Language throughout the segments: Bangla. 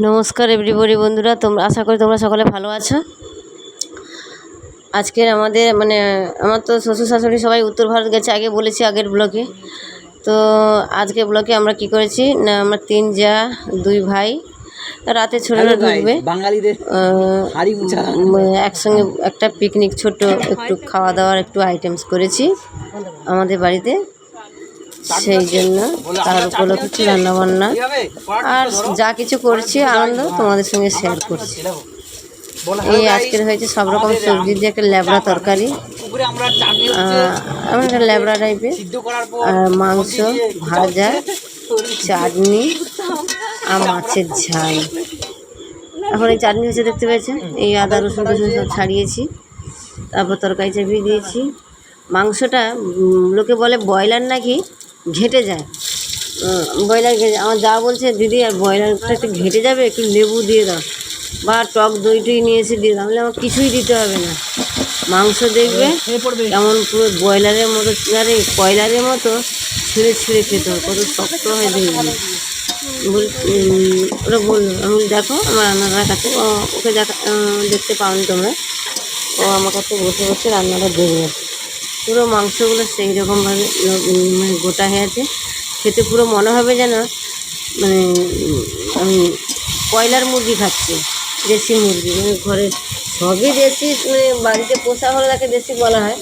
নমস্কার এভরিবডি বন্ধুরা, তোমরা আশা করি তোমরা সকলে ভালো আছো। আজকের আমার তো শ্বশুর শাশুড়ি সবাই উত্তর ভারত গেছে, আগে বলেছি আগের ব্লগে। তো আজকে ব্লগে আমরা কি করেছি না, আমরা 3 যা 2 ভাই রাতে ছোটরা ঢুকবে, একসঙ্গে একটা পিকনিক ছোট একটু খাওয়া দাওয়ার একটু আইটেমস করেছি আমাদের বাড়িতে। সেই জন্য তার উপলক্ষে কিছু রান্নাবান্না আর যা কিছু করছি আনন্দ তোমাদের সঙ্গে শেয়ার করছি। এই আজকের হয়েছে সব রকম সবজি দিয়ে একটা ল্যাবড়া তরকারি, এমন একটা ল্যাবড়া টাইপের, আর মাংস, ভাজা, চাটনি আর মাছের ঝাল। এখন এই চাটনি হচ্ছে দেখতে পেয়েছেন, এই আদা রসুন সব ছাড়িয়েছি, তারপর তরকারি চাপিয়ে দিয়েছি। মাংসটা লোকে বলে ব্রয়লার নাকি ঘেঁটে যায়, ব্রয়লার ঘেটে, আমার যা বলছে দিদি আর ব্রয়লারটা একটু ঘেঁটে যাবে, একটু লেবু দিয়ে দাও বা টক দই টই নিয়ে এসে দিয়ে দাও। আমার কিছুই দিতে হবে না, মাংস দেখবে কেমন পুরো ব্রয়লারের মতো, আরে কয়লারের মতো ছিঁড়ে ছিঁড়ে খেতে হবে, কত শক্ত হয় দেখবে। ওরা বললো, আমি দেখো আমার রান্নাটার কাছে, ওকে দেখতে পাওনি তোমরা, ও আমার কাছে বসে বসে রান্নাটা দেখবে। পুরো মাংসগুলো সেই রকমভাবে গোটা হয়ে আছে, খেতে পুরো মনে হবে যেন আমি কয়লার মুরগি খাচ্ছি, দেশি মুরগি, ঘরে সবই দেশি, বাড়িতে পোষা হলে তাকে দেশি বলা হয়,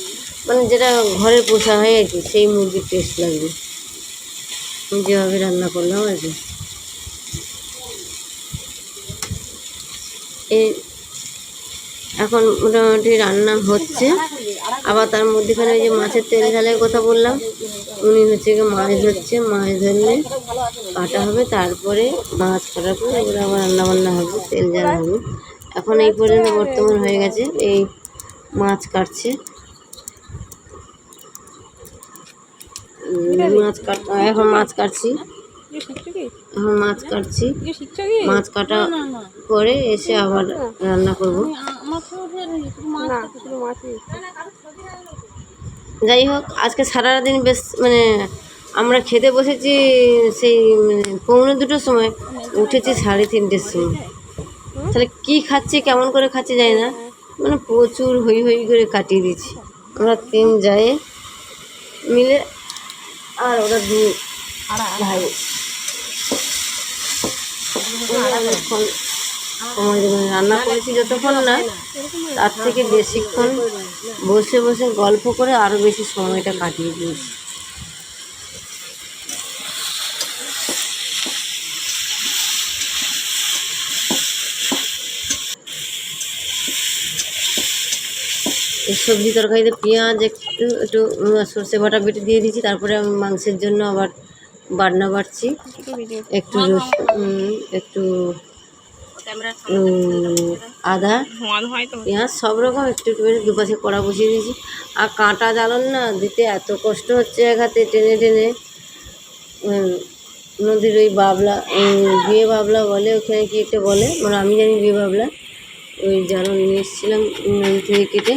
যেটা ঘরে পোষা হয় আর কি, সেই মুরগির টেস্ট লাগবে। যেভাবে রান্না করলাম আর কি। এই এখন মোটামুটি রান্না হচ্ছে, আবার তার মধ্যেখানে ওই যে মাছের তেল ঝালের কথা বললাম, উনি হচ্ছে গিয়ে মাছ ধরছে, মাছ ধরলে কাটা হবে, তারপরে মাছ কাটার পরে এগুলো আবার রান্নাবান্না হবে, তেল ঝাল হবে। এখন এই পর্যন্ত বর্তমান হয়ে গেছে, এই মাছ কাটছে, এখন মাছ কাটছি, মাছ কাটা করে এসে আবার রান্না করব। যাই হোক, আজকে সারাদিন বেশ আমরা খেতে বসেছি সেই 1:45 সময়, উঠেছি 3:30-এর সময়। তাহলে কি খাচ্ছি, কেমন করে খাচ্ছি জানি না, প্রচুর হই হই করে কাটিয়ে দিচ্ছি আমরা 3 যাই মিলে, আর ওরা 2 ভাই। রান্না করেছি যতক্ষণ না, তার থেকে বেশিক্ষণ বসে বসে গল্প করে আরও বেশি সময়টা কাটিয়ে দিয়েছি। এই সবজি তরকারিতে পেঁয়াজ একটু একটু সর্ষে বাটা বেটে দিয়ে দিয়েছি, তারপরে আমি মাংসের জন্য আবার বাটনা বাটছি, একটু একটু আদা পেঁয়াজ সব রকম একটু একটু করে দুপাশে কড়া বসিয়ে দিয়েছি। আর কাঁটা জ্বালন না দিতে এত কষ্ট হচ্ছে, এক হাতে টেনে টেনে। নদীর ওই বাবলা, বিয়ে বাবলা বলে, ওখানে কি একটা বলে, আমি জানি বিয়ে বাবলা, ওই জ্বালন নিয়ে এসেছিলাম নদী থেকে কেটে।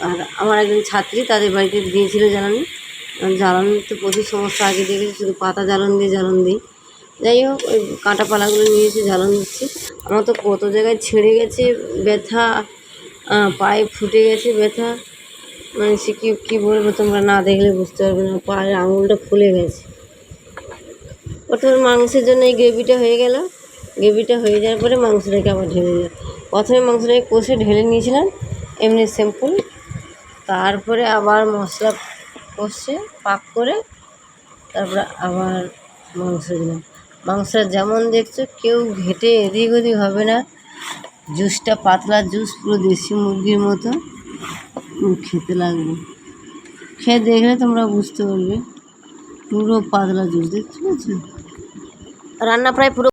আর আমার একজন ছাত্রী, তাদের বাড়িতে দিয়েছিল জ্বালানি। জ্বালানি তো প্রচুর সমস্যা আগে দেখেছি, শুধু পাতা জ্বালন দিয়ে জ্বালন দিই। যাই হোক, ওই কাঁটা পালাগুলো নিয়ে এসে জ্বালন দিচ্ছি। আমার তো কত জায়গায় ছিঁড়ে গেছে, ব্যথা, পায়ে ফুটে গেছে ব্যথা, সে কী বলবো, তোমরা না দেখলে বুঝতে পারবে না, পায়ের আঙুলটা ফুলে গেছে। প্রথমে মাংসের জন্য এই গ্রেভিটা হয়ে গেল, গ্রেভিটা হয়ে যাওয়ার পরে মাংসটাকে আবার ঢেলে দিলাম। প্রথমে মাংসটাকে কষে ঢেলে নিয়েছিলাম এমনি সিম্পল, তারপরে আবার মশলা কষে পাক করে তারপরে আবার মাংস দিলাম। মাংসটা যেমন দেখছো কেউ ঘেটে এদিক ওদিক হবে না, জুসটা পাতলা জুস, পুরো দেশি মুরগির মতো খেতে লাগবে। খেয়ে দেখলে তোমরা বুঝতে পারবে, পুরো পাতলা জুস, দেখতে পাচ্ছ। রান্না প্রায় পুরো